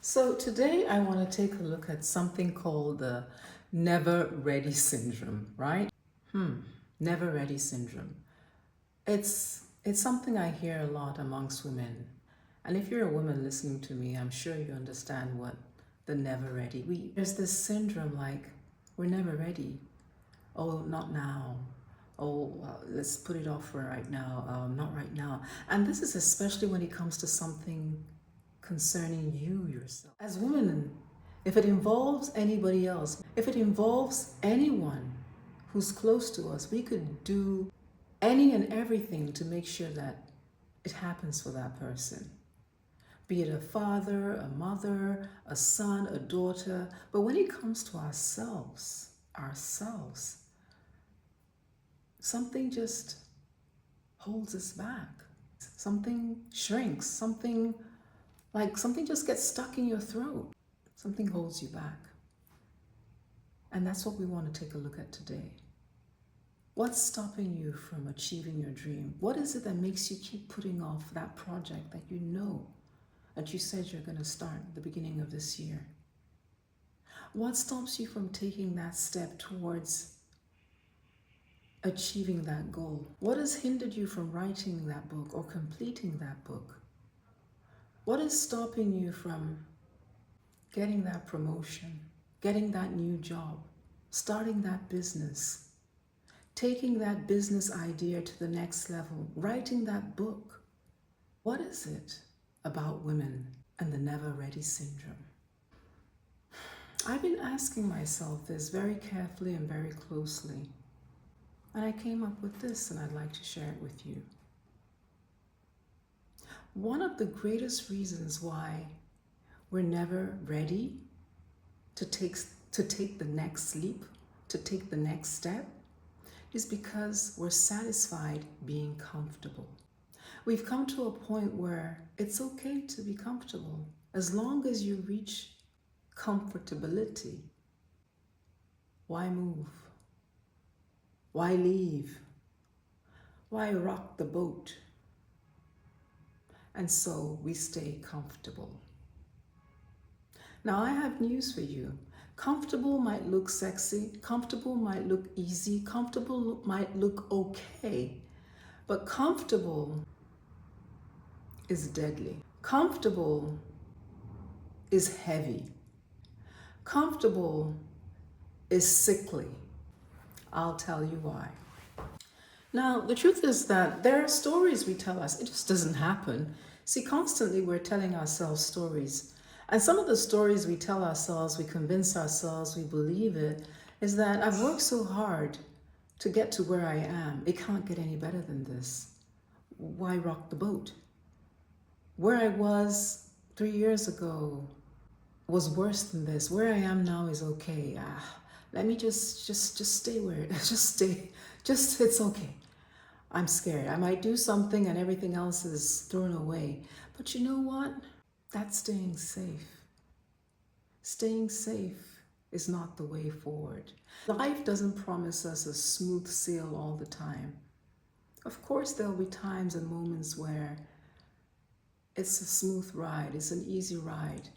So today I want to take a look at something called the never ready syndrome, right? Never ready syndrome. It's something I hear a lot amongst women. And if you're a woman listening to me, I'm sure you understand what the never ready. There's this syndrome like we're never ready. Oh, not now. Oh, well, let's put it off for right now. Not right now. And this is especially when it comes to something concerning you yourself. As women, if it involves anybody else, if it involves anyone who's close to us, we could do any and everything to make sure that it happens for that person. Be it a father, a mother, a son, a daughter. But when it comes to ourselves, something just holds us back. Something shrinks, something just gets stuck in your throat. Something holds you back. And that's what we want to take a look at today. What's stopping you from achieving your dream? What is it that makes you keep putting off that project that you know that you said you're going to start at the beginning of this year? What stops you from taking that step towards achieving that goal? What has hindered you from writing that book or completing that book? What is stopping you from getting that promotion, getting that new job, starting that business, taking that business idea to the next level, writing that book? What is it about women and the never ready syndrome? I've been asking myself this very carefully and very closely, and I came up with this, and I'd like to share it with you. One of the greatest reasons why we're never ready to take the next leap, to take the next step, is because we're satisfied being comfortable. We've come to a point where it's okay to be comfortable as long as you reach comfortability. Why move? Why leave? Why rock the boat? And so we stay comfortable. Now I have news for you. Comfortable might look sexy, comfortable might look easy, comfortable might look okay, but comfortable is deadly. Comfortable is heavy. Comfortable is sickly. I'll tell you why. Now, the truth is that there are stories we tell us. It just doesn't happen. See, constantly we're telling ourselves stories. And some of the stories we tell ourselves, we convince ourselves, we believe it, is that I've worked so hard to get to where I am. It can't get any better than this. Why rock the boat? Where I was 3 years ago was worse than this. Where I am now is okay. Let me just stay where, it's okay. I'm scared. I might do something and everything else is thrown away. But you know what? That's staying safe. Staying safe is not the way forward. Life doesn't promise us a smooth sail all the time. Of course, there'll be times and moments where it's a smooth ride, it's an easy ride.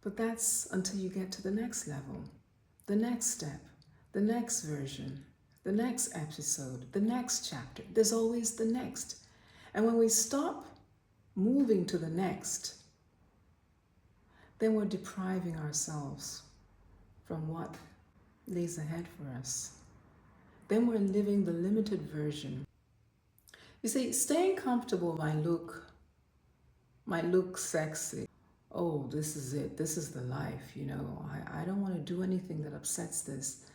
But that's until you get to the next level, the next step, the next version, the next episode, the next chapter. There's always the next. And when we stop moving to the next, then we're depriving ourselves from what lays ahead for us. Then we're living the limited version. You see, staying comfortable might look sexy. Oh, this is it. This is the life, I don't want to do anything that upsets this.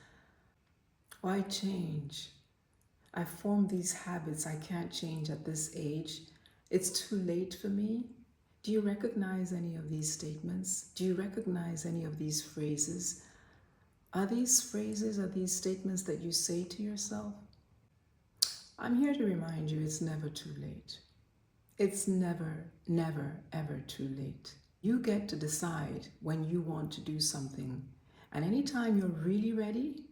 Why change? I formed these habits I can't change at this age. It's too late for me. Do you recognize any of these statements? Do you recognize any of these phrases? Are these statements that you say to yourself? I'm here to remind you it's never too late. It's never, never, ever too late. You get to decide when you want to do something. And anytime you're really ready,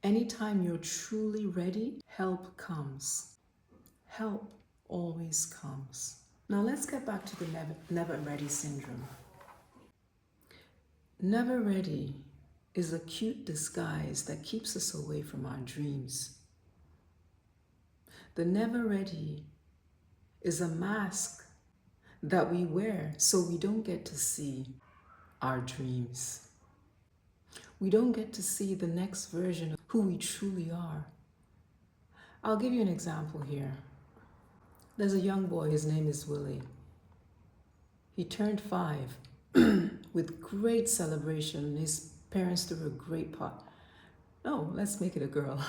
anytime you're truly ready, help comes. Help always comes. Now let's get back to the never ready syndrome. Never ready is a cute disguise that keeps us away from our dreams. The never ready is a mask that we wear so we don't get to see our dreams. We don't get to see the next version of who we truly are. I'll give you an example here. There's a young boy, his name is Willie. He turned 5 with great celebration. His parents threw a great pot. No, let's make it a girl.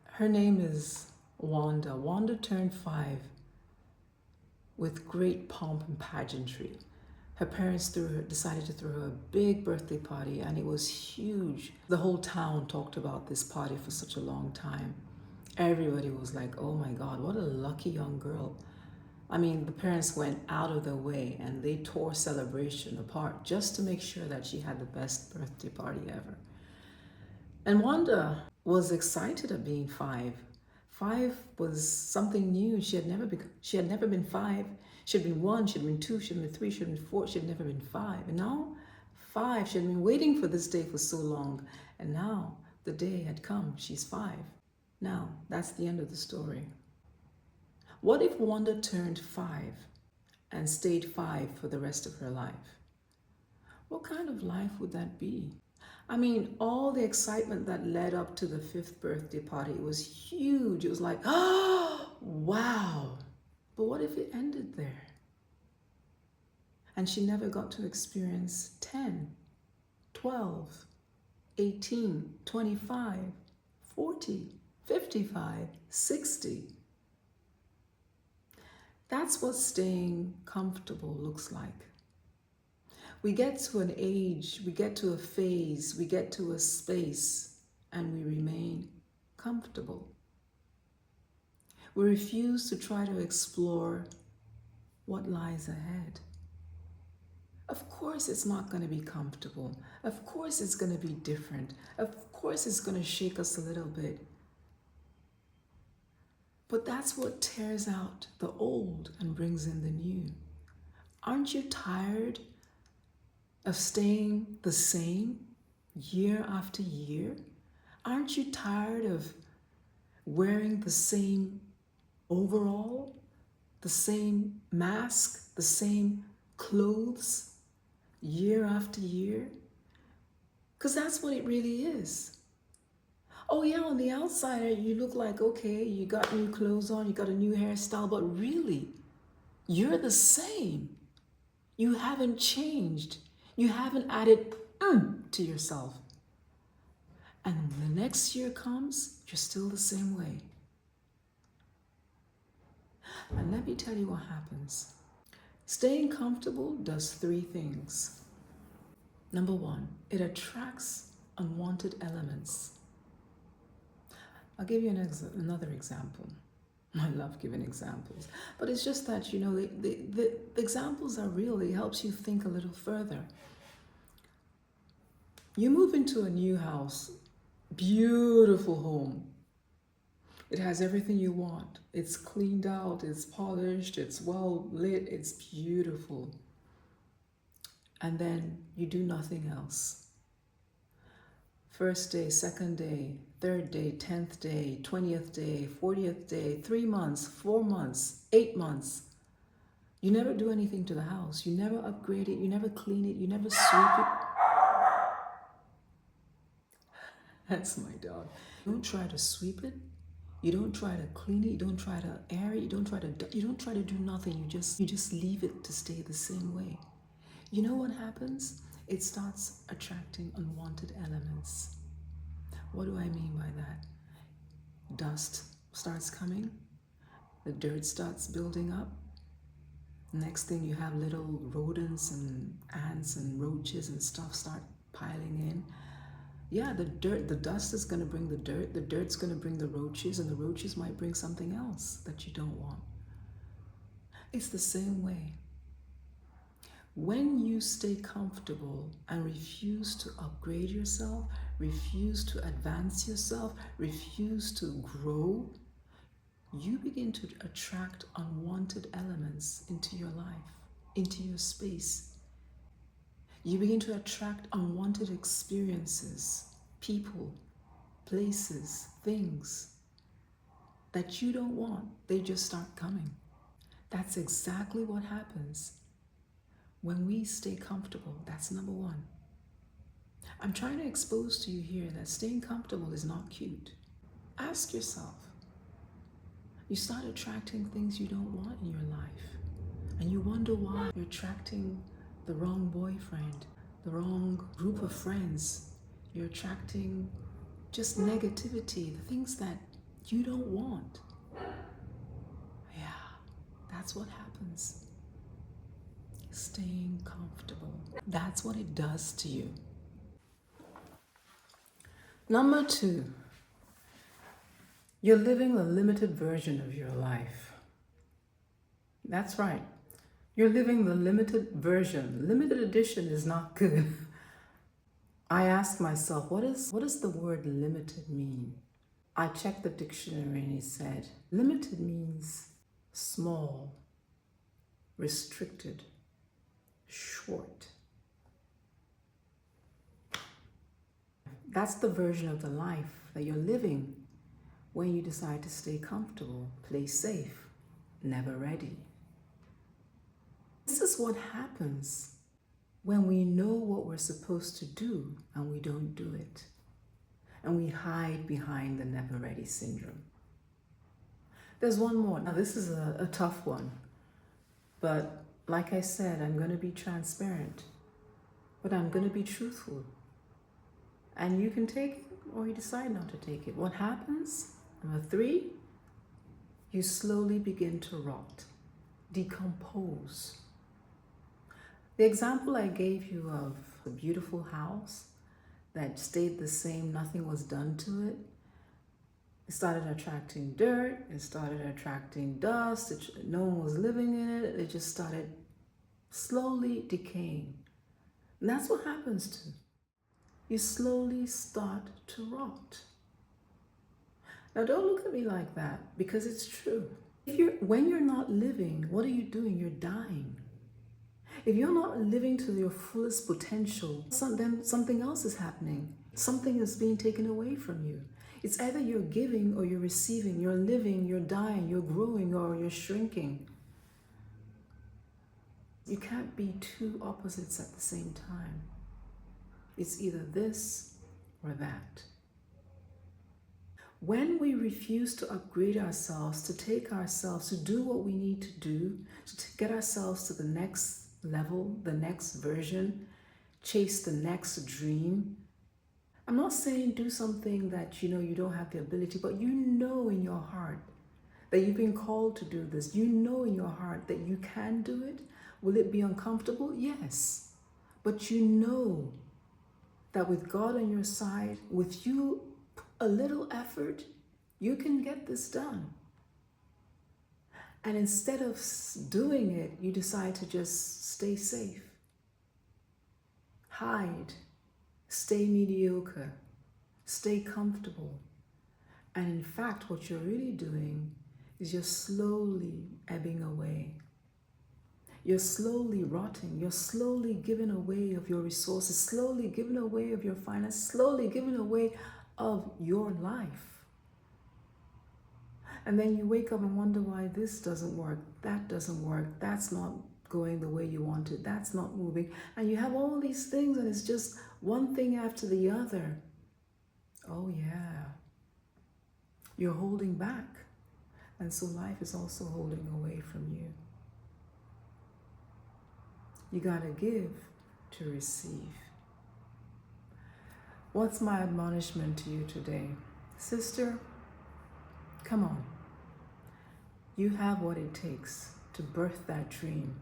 Her name is Wanda. Wanda turned 5 with great pomp and pageantry. Her parents decided to throw her a big birthday party, and it was huge. The whole town talked about this party for such a long time. Everybody was like, oh my God, what a lucky young girl. I mean, the parents went out of their way and they tore celebration apart just to make sure that she had the best birthday party ever. And Wanda was excited at being 5. 5 was something new. She had never been 5. She had been 1, she had been 2, she had been 3, she had been 4, she had never been 5. And now 5, she had been waiting for this day for so long. And now the day had come, she's 5. Now, that's the end of the story. What if Wanda turned 5 and stayed 5 for the rest of her life? What kind of life would that be? I mean, all the excitement that led up to the 5th birthday party was huge. It was like, oh, wow. But what if it ended there? And she never got to experience 10, 12, 18, 25, 40, 55, 60. That's what staying comfortable looks like. We get to an age, we get to a phase, we get to a space, and we remain comfortable. We refuse to try to explore what lies ahead. Of course it's not going to be comfortable. Of course it's going to be different. Of course it's going to shake us a little bit. But that's what tears out the old and brings in the new. Aren't you tired of staying the same year after year? Aren't you tired of wearing the same overall, the same mask, the same clothes year after year? Because that's what it really is. Oh yeah, on the outside you look like, okay, you got new clothes on, you got a new hairstyle, but really, you're the same. You haven't changed. You haven't added to yourself. And when the next year comes, you're still the same way. And let me tell you what happens. Staying comfortable does 3 things. Number 1, it attracts unwanted elements. I'll give you another example. I love giving examples. But it's just that, the examples are real. It helps you think a little further. You move into a new house, beautiful home. It has everything you want. It's cleaned out, it's polished, it's well lit, it's beautiful. And then you do nothing else. First day, second day, third day, 10th day, 20th day, 40th day, 3 months, 4 months, 8 months. You never do anything to the house. You never upgrade it. You never clean it. You never sweep it. That's my dog. You don't try to sweep it. You don't try to clean it. You don't try to air it. You don't try to do nothing. You just leave it to stay the same way. You know what happens? It starts attracting unwanted elements. What do I mean by that? Dust starts coming. The dirt starts building up. Next thing, you have little rodents and ants and roaches and stuff start piling in. Yeah, the dust is going to bring the dirt's going to bring the roaches, and the roaches might bring something else that you don't want. It's the same way. When you stay comfortable and refuse to upgrade yourself, refuse to advance yourself, refuse to grow, you begin to attract unwanted elements into your life, into your space. You begin to attract unwanted experiences, people, places, things that you don't want. They just start coming. That's exactly what happens when we stay comfortable. That's number one. I'm trying to expose to you here that staying comfortable is not cute. Ask yourself. You start attracting things you don't want in your life. And you wonder why you're attracting the wrong boyfriend, the wrong group of friends. You're attracting just negativity, the things that you don't want. Yeah, that's what happens. Staying comfortable. That's what it does to you. Number two, you're living a limited version of your life. That's right. You're living the limited version. Limited edition is not good. I asked myself, what does the word limited mean? I checked the dictionary and it said, limited means small, restricted, short. That's the version of the life that you're living when you decide to stay comfortable, play safe, never ready. This is what happens when we know what we're supposed to do and we don't do it. And we hide behind the never ready syndrome. There's one more. Now, this is a tough one. But like I said, I'm going to be transparent. But I'm going to be truthful. And you can take it or you decide not to take it. What happens? Number three, you slowly begin to rot, decompose. The example I gave you of a beautiful house that stayed the same, nothing was done to it. It started attracting dirt, it started attracting dust, no one was living in it, it just started slowly decaying. And that's what happens to you. You slowly start to rot. Now don't look at me like that, because it's true. When you're not living, what are you doing? You're dying. If you're not living to your fullest potential, then something else is happening. Something is being taken away from you. It's either you're giving or you're receiving. You're living, you're dying, you're growing, or you're shrinking. You can't be two opposites at the same time. It's either this or that. When we refuse to upgrade ourselves, to take ourselves, to do what we need to do, to get ourselves to the next level, the next version, chase the next dream. I'm not saying do something that you don't have the ability, but you know in your heart that you've been called to do this. You know in your heart that you can do it. Will it be uncomfortable? Yes. But you know that with God on your side, with you a little effort, you can get this done. And instead of doing it, you decide to just stay safe, hide, stay mediocre, stay comfortable. And in fact, what you're really doing is you're slowly ebbing away. You're slowly rotting. You're slowly giving away of your resources, slowly giving away of your finances, slowly giving away of your life. And then you wake up and wonder why this doesn't work, that doesn't work, that's not going the way you want it, that's not moving. And you have all these things and it's just one thing after the other. Oh yeah, you're holding back. And so life is also holding away from you. You gotta give to receive. What's my admonishment to you today? Sister, come on. You have what it takes to birth that dream.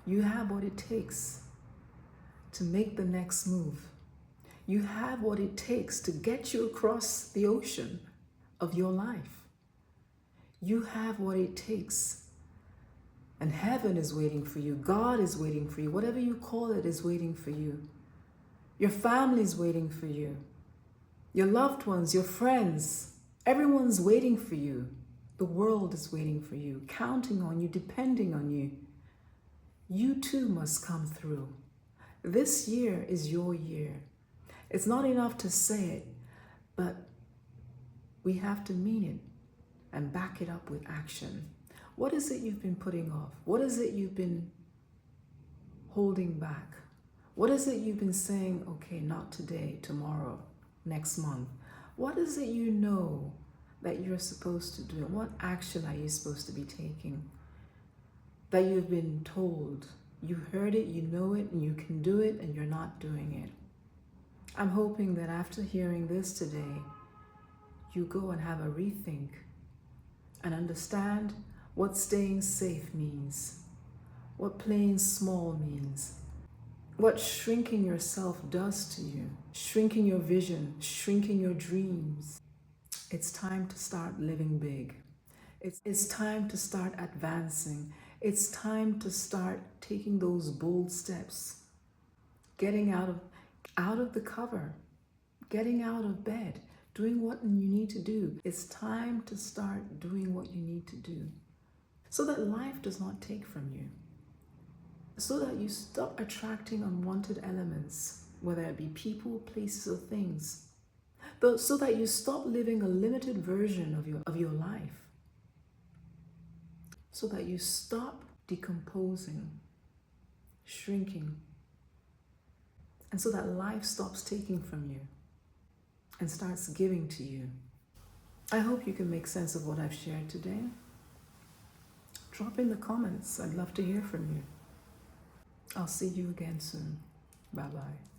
You have what it takes to make the next move. You have what it takes to get you across the ocean of your life. You have what it takes. And heaven is waiting for you. God is waiting for you. Whatever you call it is waiting for you. Your family is waiting for you. Your loved ones, your friends, everyone's waiting for you. The world is waiting for you, counting on you, depending on you. You too must come through. This year is your year. It's not enough to say it, but we have to mean it and back it up with action. What is it you've been putting off? What is it you've been holding back? What is it you've been saying, okay, not today, tomorrow, next month? What is it you know that you're supposed to do? What action are you supposed to be taking that you've been told? You heard it, you know it, and you can do it, and you're not doing it. I'm hoping that after hearing this today, you go and have a rethink and understand what staying safe means, what playing small means, what shrinking yourself does to you, shrinking your vision, shrinking your dreams. It's time to start living big. It's time to start advancing. It's time to start taking those bold steps, getting out of the cover, getting out of bed, doing what you need to do. It's time to start doing what you need to do so that life does not take from you, so that you stop attracting unwanted elements, whether it be people, places, or things, so that you stop living a limited version of your life, so that you stop decomposing, shrinking, and so that life stops taking from you and starts giving to you. I hope you can make sense of what I've shared today. Drop in the comments. I'd love to hear from you. I'll see you again soon. Bye-bye.